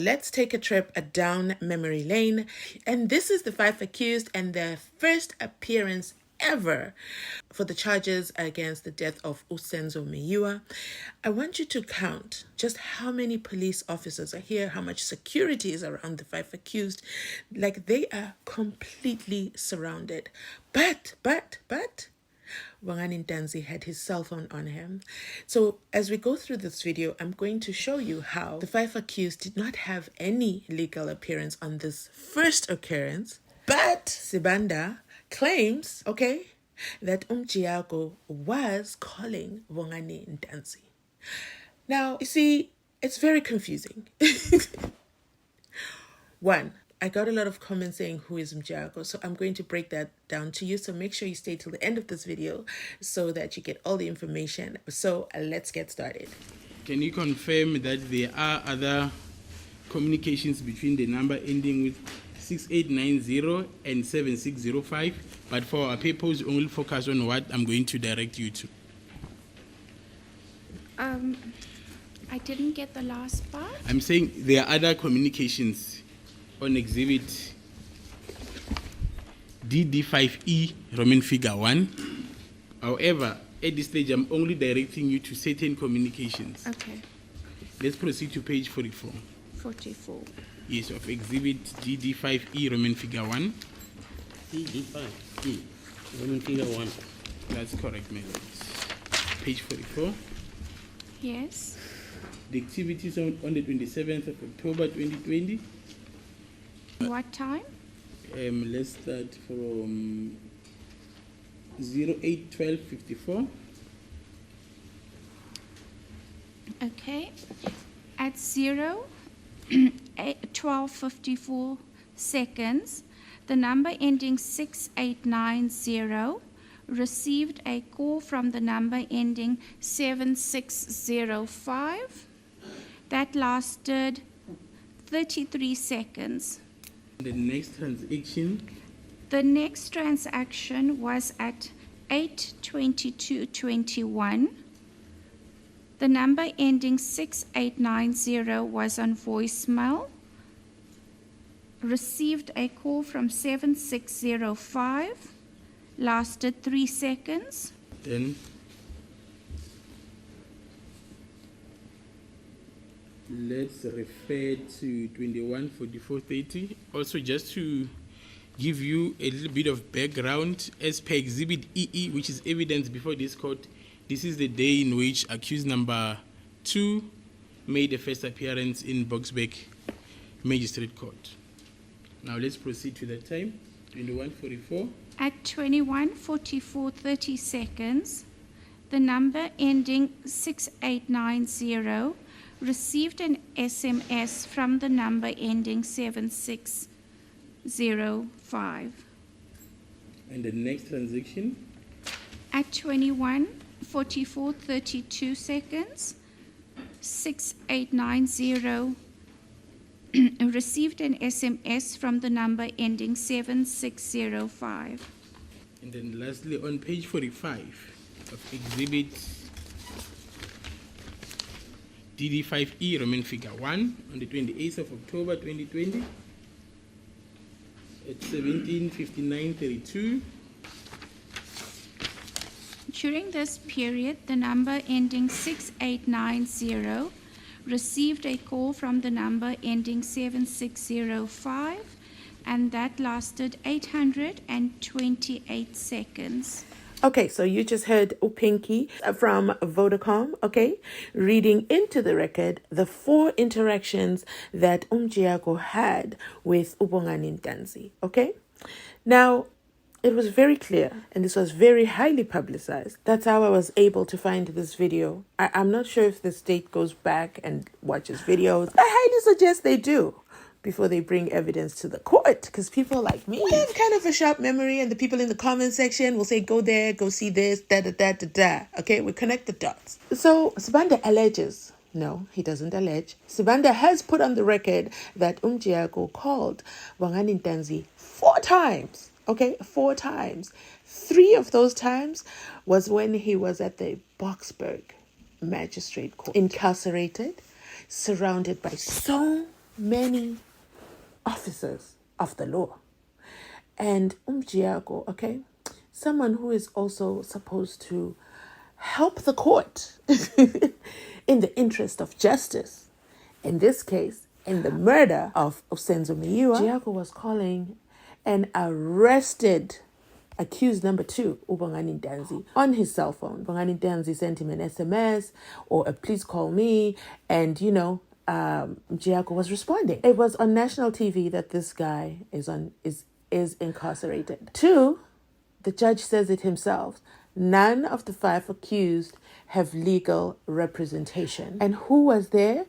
Let's take a trip down memory lane. And this is the 5 accused and their first appearance ever for the charges against the death of SENZO MEYIWA. I want you to count just how many police officers are here, how much security is around the 5 accused. Like, they are completely surrounded. But Bongani Ntanzi had his cell phone on him. So as we go through this video, I'm going to show you how the 5 accused did not have any legal appearance on this first occurrence. But Sibanda claims, that MJIYAKO was calling Bongani Ntanzi. Now, you see, it's very confusing. One, I got a lot of comments saying, who is MJIYAKO? So I'm going to break that down to you. So make sure you stay till the end of this video so that you get all the information. So let's get started. Can you confirm that there are other communications between the number ending with 6890 and 7605? But for our purpose, only focus on what I'm going to direct you to. I didn't get the last part. I'm saying there are other communications on exhibit DD5E Roman figure 1. However, at this stage, I'm only directing you to certain communications. Okay. Let's proceed to page 44. 44. Yes, of exhibit DD5E Roman figure 1. DD5E Roman figure 1. That's correct, madam. Page 44. Yes. The activities on the 27th of October 2020. What time? Let's start from 08:12:54. Okay. At 12:54 seconds, the number ending 6890 received a call from the number ending 7605. That lasted 33 seconds. The next transaction. The next transaction was at 8:22:21. The number ending 6890 was on voicemail. Received a call from 7605. Lasted 3 seconds. Then let's refer to 21:44:30. Also, just to give you a little bit of background, as per exhibit EE, which is evidence before this court, this is the day in which accused number 2 made a first appearance in Boksburg Magistrate Court. Now let's proceed to that time. 21:44. At 21:44:30 seconds, the number ending 6890 received an SMS from the number ending 7605. And the next transaction? At 21:44:32 seconds, 6890 received an SMS from the number ending 7605. And then lastly, on page 45 of exhibit DD5E Roman figure 1, on the 28th of October 2020, at 17:59:32. During this period, the number ending 6890 received a call from the number ending 7605, and that lasted 828 seconds. Okay, so you just heard Upinki from Vodacom, reading into the record the 4 interactions that MJIYAKO had with Bongani Ntanzi, Now, it was very clear, and this was very highly publicized. That's how I was able to find this video. I'm not sure if the state goes back and watches videos. I highly suggest they do before they bring evidence to the court, because people like me have kind of a sharp memory, and the people in the comment section will say, go there, go see this, da-da-da-da-da. We connect the dots. So Sibanda alleges. No, he doesn't allege. Sibanda has put on the record that MJIYAKO called Bongani Ntanzi 4 times. 4 times. 3 of those times was when he was at the Boksburg Magistrate Court, incarcerated, surrounded by so many officers of the law. And Mjiyako, okay, someone who is also supposed to help the court in the interest of justice. In this case, in the murder of SENZO MEYIWA, Mjiyako was calling an arrested accused number 2, Bongani Ntanzi, on his cell phone. Bongani Ntanzi sent him an SMS or a please call me, and Mjiyako was responding. It was on national TV that this guy is incarcerated. 2, the judge says it himself. None of the 5 accused have legal representation. And who was there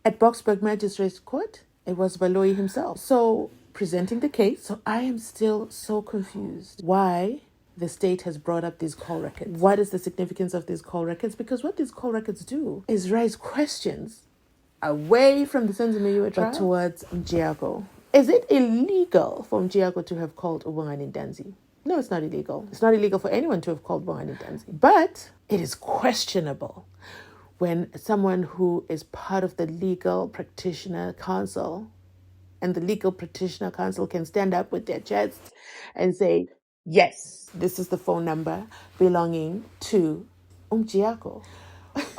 at Boksburg Magistrates Court? It was Baloyi himself. So, presenting the case. So I am still so confused why the state has brought up these call records. What is the significance of these call records? Because what these call records do is raise questions away from the SENZO MEYIWA trial, but towards Mjiyako. Is it illegal for Mjiyako to have called Bongani Ntanzi? No, it's not illegal. It's not illegal for anyone to have called Bongani Ntanzi. But it is questionable when someone who is part of the legal practitioner council and the legal practitioner council can stand up with their chests and say, yes, this is the phone number belonging to Mjiyako.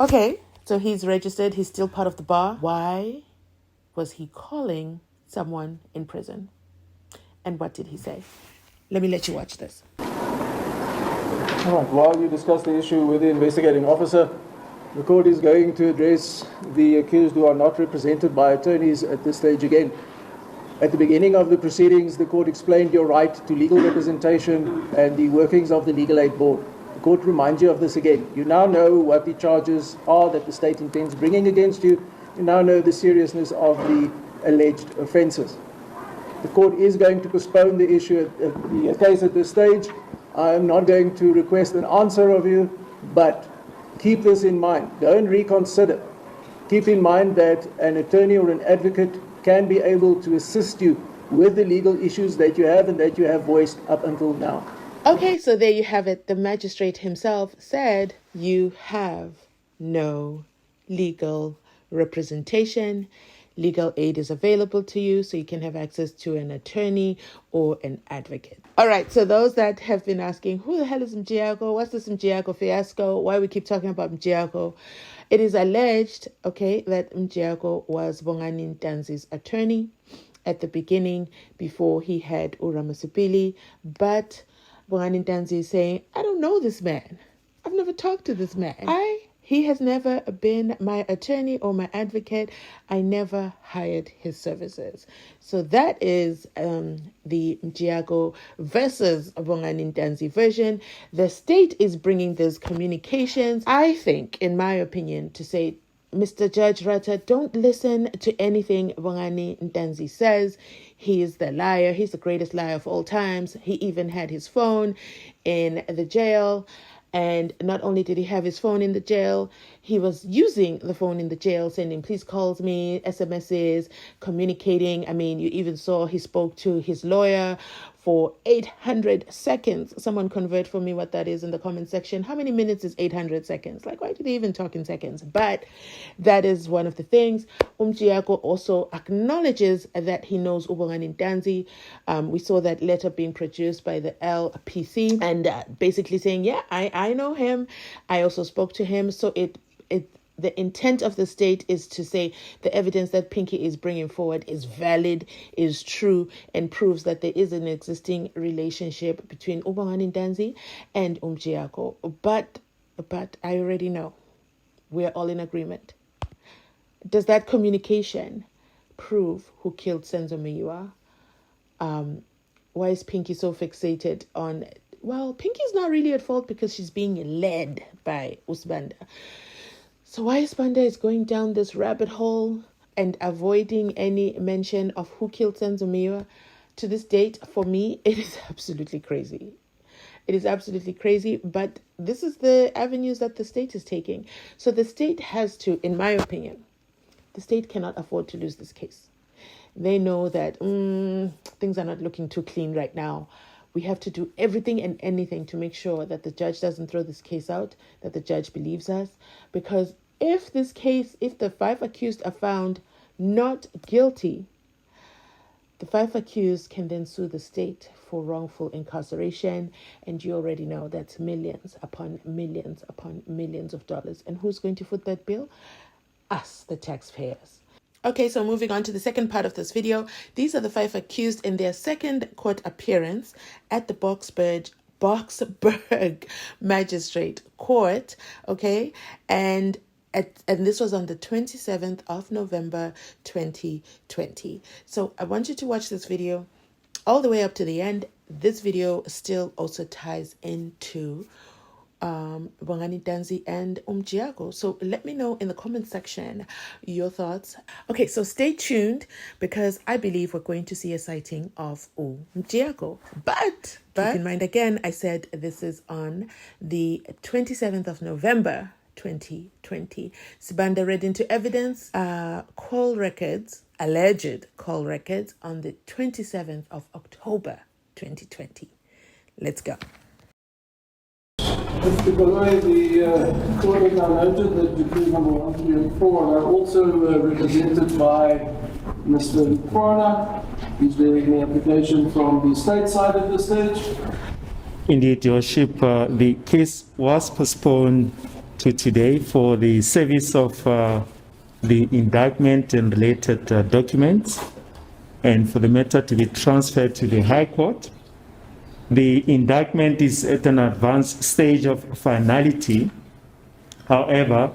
Okay, so he's registered. He's still part of the bar. Why was he calling someone in prison? And what did he say? Let me let you watch this. All right, while you discuss the issue with the investigating officer, the court is going to address the accused who are not represented by attorneys at this stage again. At the beginning of the proceedings, the court explained your right to legal representation and the workings of the Legal Aid Board. The court reminds you of this again. You now know what the charges are that the state intends bringing against you. You now know the seriousness of the alleged offences. The court is going to postpone the issue the case at this stage. I am not going to request an answer of you, but keep this in mind. Go and reconsider. Keep in mind that an attorney or an advocate can be able to assist you with the legal issues that you have and that you have voiced up until now. Okay, so there you have it. The magistrate himself said you have no legal representation. Legal aid is available to you, so you can have access to an attorney or an advocate. All right, so those that have been asking, who the hell is Mjiyako? What's this Mjiyako fiasco? Why we keep talking about Mjiyako? It is alleged, okay, that Mjiyako was Bongani Ntanzi's attorney at the beginning before he had Uramasipili, but Bongani Ntanzi is saying, I don't know this man. I've never talked to this man. He has never been my attorney or my advocate. I never hired his services. So that is the Mjiyako versus Bongani Ntanzi version. The state is bringing these communications, I think, in my opinion, to say, Mr. Judge Rata, don't listen to anything Bongani Ntanzi says. He is the liar. He's the greatest liar of all times. He even had his phone in the jail. And not only did he have his phone in the jail, he was using the phone in the jail, sending please calls me, SMSs, communicating. I mean, you even saw he spoke to his lawyer for 800 seconds. Someone convert for me what that is in the comment section. How many minutes is 800 seconds? Like, why do they even talk in seconds? But that is one of the things. Mjiyako also acknowledges that he knows Bongani Ntanzi. We saw that letter being produced by the LPC and basically saying, yeah, I know him. I also spoke to him. So the intent of the state is to say the evidence that Pinky is bringing forward is valid, is true, and proves that there is an existing relationship between Bongani Ntanzi and Mjiyako. But I already know. We're all in agreement. Does that communication prove who killed SENZO MEYIWA? Why is Pinky so fixated on... Well, Pinky's not really at fault because she's being led by Usbanda. So why is Banda is going down this rabbit hole and avoiding any mention of who killed SENZO MEYIWA? To this date, for me, it is absolutely crazy. It is absolutely crazy, but this is the avenues that the state is taking. So the state has to, in my opinion, the state cannot afford to lose this case. They know that things are not looking too clean right now. We have to do everything and anything to make sure that the judge doesn't throw this case out, that the judge believes us. Because if the 5 accused are found not guilty, the 5 accused can then sue the state for wrongful incarceration, and you already know that's millions upon millions of dollars. And who's going to foot that bill? Us, the taxpayers. Okay, so moving on to the second part of this video. These are the 5 accused in their second court appearance at the Boksburg Magistrate Court, okay? And this was on the 27th of November 2020. So I want you to watch this video all the way up to the end. This video still also ties into BONGANI NTANZI and MJIYAKO. So let me know in the comment section your thoughts. Okay, so stay tuned because I believe we're going to see a sighting of MJIYAKO. But keep in mind again, I said this is on the 27th of November 2020. Sibanda read into evidence call records, alleged call records on the 27th of October 2020. Let's go. Mr. Baloy, the court has now noted that decree number 1, 3, and 4 are also represented by Mr. Coroner. Is there any application from the state side at this stage? Indeed, Your Worship, the case was postponed to today for the service of the indictment and related documents, and for the matter to be transferred to the High Court. The indictment is at an advanced stage of finality. However,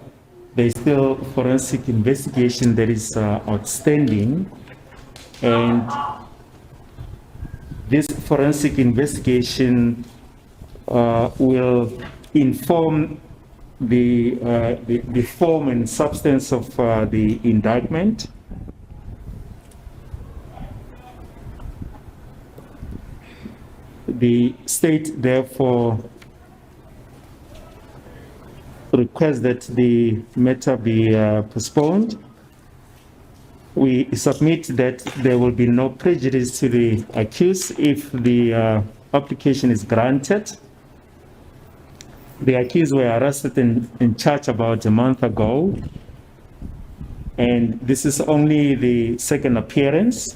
there is still forensic investigation that is outstanding, and this forensic investigation will inform the form and substance of the indictment. The state therefore requests that the matter be postponed. We submit that there will be no prejudice to the accused if the application is granted. The accused were arrested and charged about a month ago, and this is only the second appearance.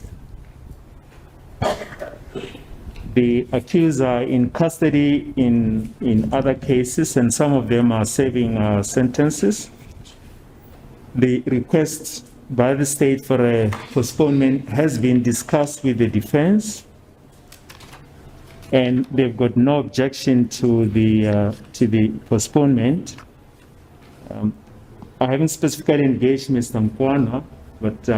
The accused are in custody in other cases, and some of them are serving sentences. The request by the state for a postponement has been discussed with the defense, and they've got no objection to the postponement. I haven't specifically engaged Mr. Mkwana, but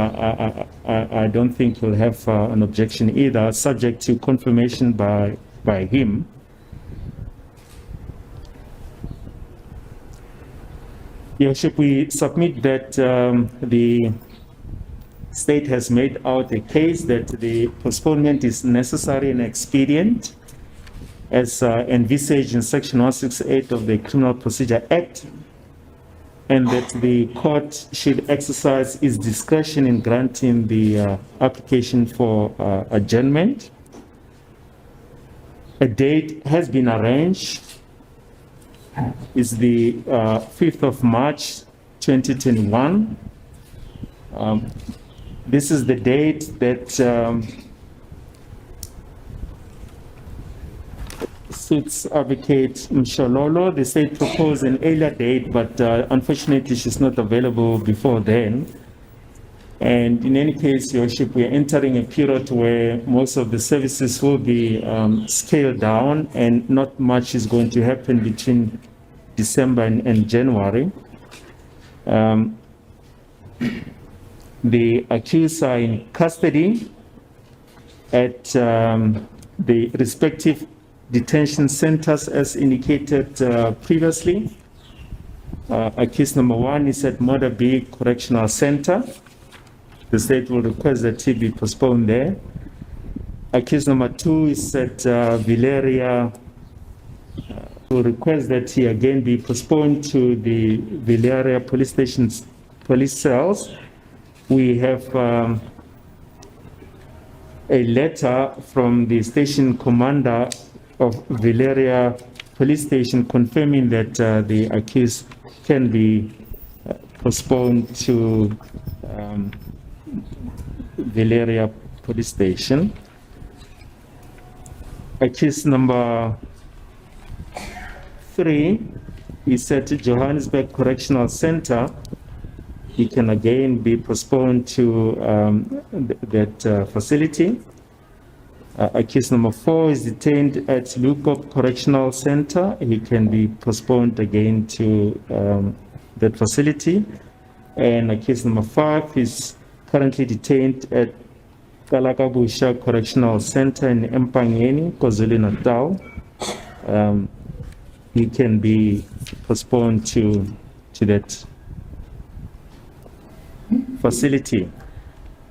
I don't think he'll have an objection either, subject to confirmation by him. Your Worship, we submit that the state has made out a case that the postponement is necessary and expedient, as envisaged in Section 168 of the Criminal Procedure Act, and that the court should exercise its discretion in granting the application for adjournment. A date has been arranged. It's the 5th of March 2021. This is the date that suits Advocate Mshololo. The state proposed an earlier date, but unfortunately she's not available before then. And in any case, Your Worship, we are entering a period where most of the services will be scaled down, and not much is going to happen between December and January. The accused are in custody at the respective detention centers as indicated previously. Accused number 1 is at Moda B Correctional Center. The state will request that he be postponed there. Accused number 2 is at Villeria. Will request that he again be postponed to the Villeria police cells. We have a letter from the station commander of Villeria police station confirming that the accused can be postponed to Valeria Police Station. Accused number 3 is at Johannesburg Correctional Center. He can again be postponed to that facility. Accused number 4 is detained at Lukop Correctional Center. He can be postponed again to that facility. And accused number 5 is currently detained at Kalakabusha Correctional Center in Empangeni, KwaZulu-Natal. He can be postponed to that facility.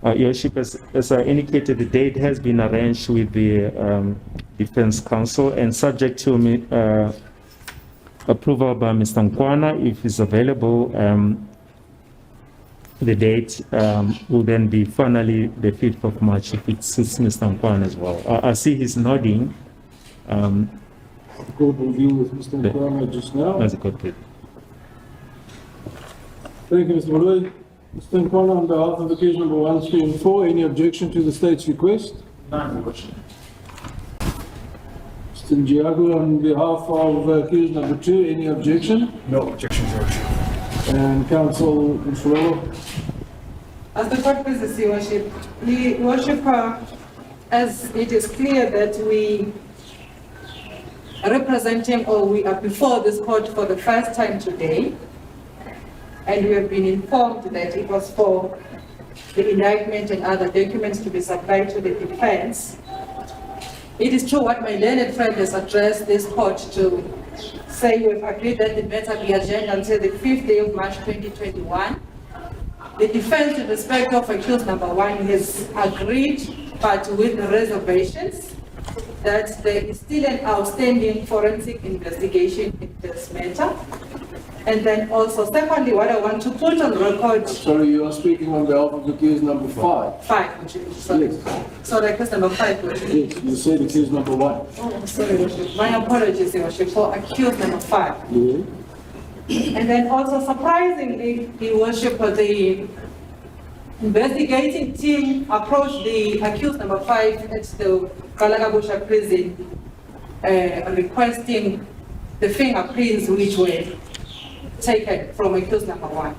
Your Worship, as I indicated, the date has been arranged with the Defense Counsel and subject to approval by Mr. Nkwana, if it's available. The date will then be finally the 5th of March, if it suits Mr. Nkwana as well. I see he's nodding. Court will deal with Mr. Nkwana just now. As a court, please. Thank you, Mr. Malloy. Mr. Nkwana, on behalf of accused number 1, 3, and 4, any objection to the state's request? None, Your Worship. Mr. MJIYAKO, on behalf of accused number 2, any objection? No objections, Your Worship. And counsel Mfulelo. As the court pleases, Your Worship, the worshipper, as it is clear that we are representing, or we are before this court for the first time today, and we have been informed that it was for the indictment and other documents to be supplied to the defense. It is true what my learned friend has addressed this court to say we've agreed that the matter be adjourned until the 5th day of March 2021. The defense, in respect of accused number 1, has agreed, but with reservations, that there is still an outstanding forensic investigation in this matter. And then also, secondly, what I want to put on record. Sorry, you are speaking on behalf of accused number 5. 5, which is, sorry. Yes. Sorry, accused number 5, which is. Yes, you said accused number 1. Oh, sorry, Your Worship. My apologies, Your Worship, for accused number 5. Yeah. And then also, surprisingly, Your Worship, the investigating team approached the accused number 5 at the Kalakabusha prison, requesting the fingerprints which were taken from accused number 1.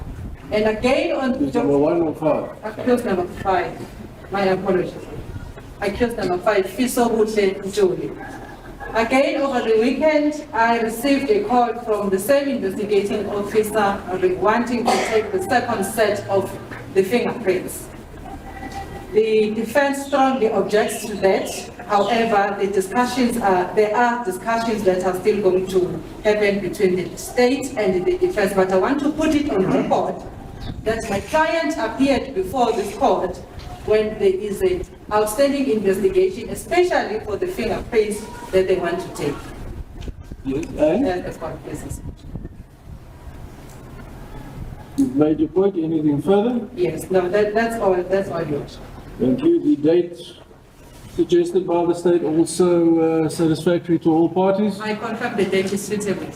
And again on Accused number 1 or 5? accused number 5, my apologies. Accused number 5, Fiso Butle Njoli. Again, over the weekend, I received a call from the same investigating officer wanting to take the second set of the fingerprints. The defense strongly objects to that. However, the discussions there are discussions that are still going to happen between the state and the defense. But I want to put it on record that my client appeared before this court when there is an outstanding investigation, especially for the fingerprints that they want to take. Yes, and? That's what this is. You've made your point. Anything further? Yes, no, that's all, Your Thank you. The date suggested by the state also satisfactory to all parties? I confirm the date is suitable.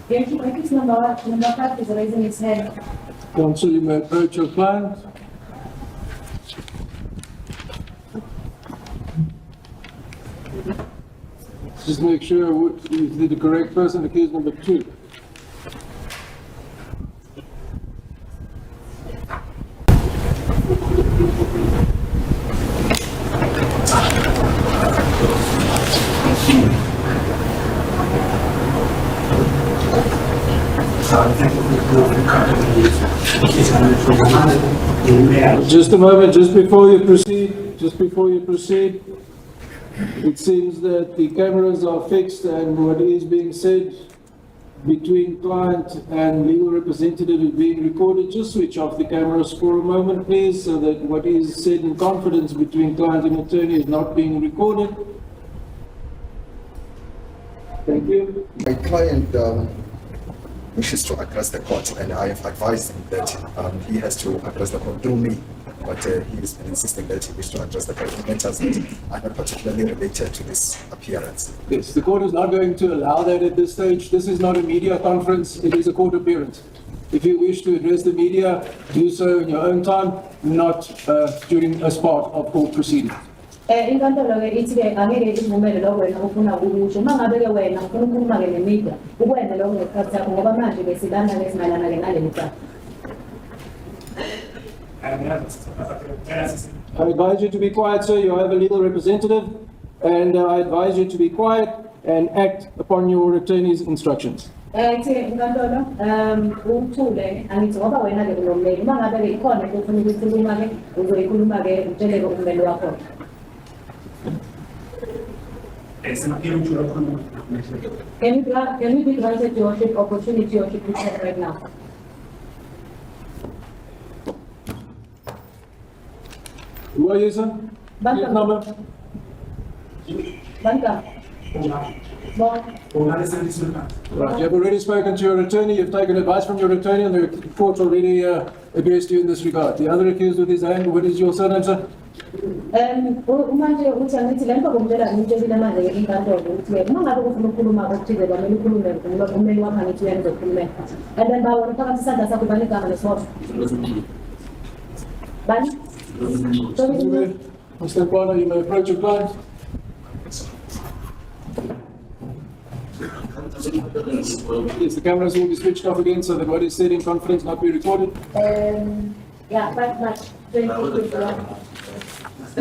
Accused number 5 is raising its hand. Counsel, you may approach your client. Just make sure you the correct person, accused number 2. Just a moment, just before you proceed, it seems that the cameras are fixed and what is being said between client and legal representative is being recorded. Just switch off the cameras for a moment, please, so that what is said in confidence between client and attorney is not being recorded. Thank you. My client wishes to address the court, and I have advised him that he has to address the court through me. But he has been insisting that he wishes to address the court in matters that are not particularly related to this appearance. Yes, the court is not going to allow that at this stage. This is not a media conference, it is a court appearance. If you wish to address the media, do so in your own time, not during as part of court proceedings. Inkantolo-ke ithi-ke angeke ivumele lokho wena ufuna ukusho. Uma ngabe-ke wena ufuna ukukhuluma-ke ne-media, ukwenze lokho ngesikhathi sakho ngoba manje-ke silana-ke simayelana-ke naleli cala. I advise you to be quiet, sir. You have a legal representative, and I advise you to be quiet and act upon your attorney's instructions. Ithi inkantolo uthule angithi ngoba wena-ke unomleli. Uma ngabe-ke ikhona into ofuna ukuyikhuluma-ke uzoyikhuluma-ke utshele-ke ummeli wakho. Can you be granted your opportunity or to talk right now? Who are you, sir? Plate number? Banka. Right. You have already spoken to your attorney. You've taken advice from your attorney, and the court already addressed you in this regard. The other accused with his hand, what is your surname, sir? Manje uthi angithi le nto kumtshela ngimtshelile manje-ke inkantolo ukuthi-ke uma ngabe ufuna ukukhuluma okuthize kwamele ukhulume ngoba ummeli wakho angithi uyena uzokhulumela. And then bawona phakathi isandla sakho bani igama lesibopho. Bani? Mr. Nkwana, you may approach your client. Yes, the cameras will be switched off again so that what is said in conference not be recorded. Yeah, but 2021.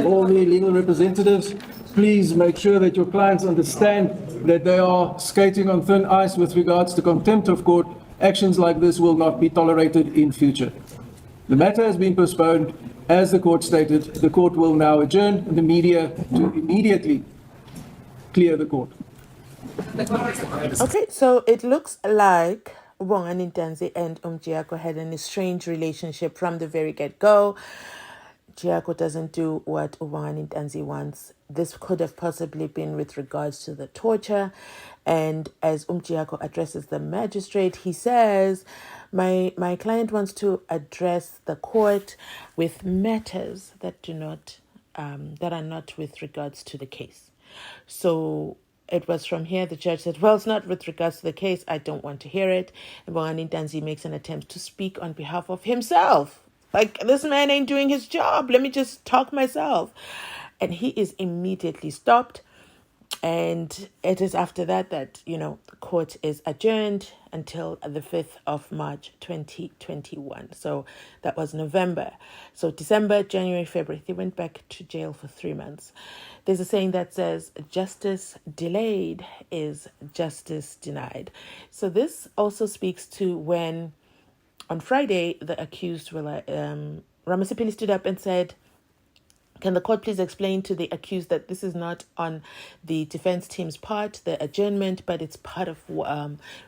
All the legal representatives, please make sure that your clients understand that they are skating on thin ice with regards to contempt of court. Actions like this will not be tolerated in future. The matter has been postponed. As the court stated, the court will now adjourn the media to immediately clear the court. Okay, so it looks like Bongani Ntanzi and MJIYAKO had an estranged relationship from the very get-go. MJIYAKO doesn't do what Bongani Ntanzi wants. This could have possibly been with regards to the torture. And as MJIYAKO addresses the magistrate, he says, my client wants to address the court with matters that that are not with regards to the case. So it was from here the judge said, well, it's not with regards to the case. I don't want to hear it. And Bongani Ntanzi makes an attempt to speak on behalf of himself. Like, this man ain't doing his job. Let me just talk myself. And he is immediately stopped. And it is after that that, the court is adjourned until the 5th of March, 2021. So that was November. So December, January, February, they went back to jail for 3 months. There's a saying that says, justice delayed is justice denied. So this also speaks to when, on Friday, the accused were like, Ramasipili stood up and said, can the court please explain to the accused that this is not on the defense team's part, the adjournment, but it's part of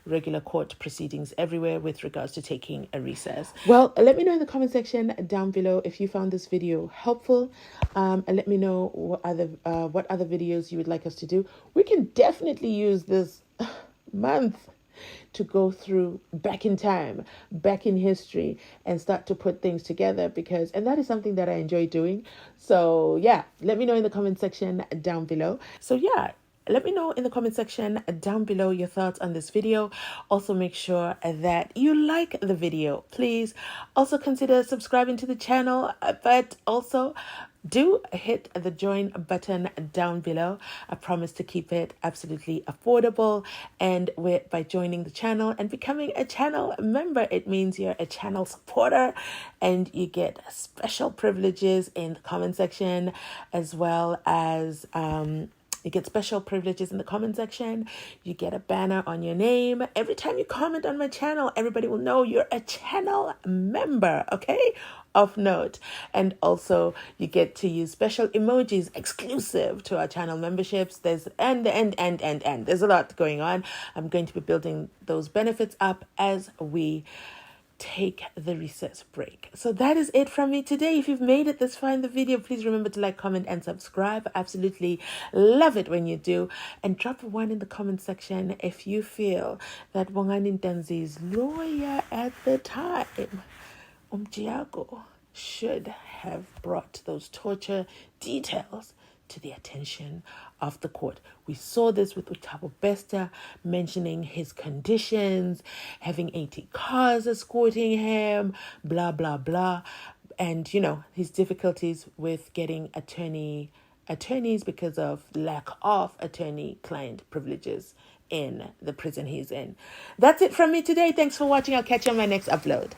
regular court proceedings everywhere with regards to taking a recess. Well, let me know in the comment section down below if you found this video helpful. And let me know what other videos you would like us to do. We can definitely use this month to go through back in time, back in history, and start to put things together and that is something that I enjoy doing. So yeah, let me know in the comment section down below. So yeah, let me know in the comment section down below your thoughts on this video. Also make sure that you like the video. Please also consider subscribing to the channel, but also do hit the join button down below. I promise to keep it absolutely affordable. And by joining the channel and becoming a channel member, it means you're a channel supporter and you get special privileges in the comment section, as well as you get special privileges in the comment section. You get a banner on your name. Every time you comment on my channel, everybody will know you're a channel member, okay? Of note. And also you get to use special emojis exclusive to our channel memberships. There's and there's a lot going on. I'm going to be building those benefits up as we take the recess break. So that is it from me today. If you've made it this far in the video, please remember to like, comment, and subscribe. I absolutely love it when you do. And drop a 1 in the comment section if you feel that Bongani Ntanzi's lawyer at the time, MJIYAKO, should have brought those torture details to the attention of the court. We saw this with Utabo Bester mentioning his conditions, having 80 cars escorting him, blah, blah, blah. And, you know, his difficulties with getting attorneys because of lack of attorney-client privileges in the prison he's in. That's it from me today. Thanks for watching. I'll catch you on my next upload.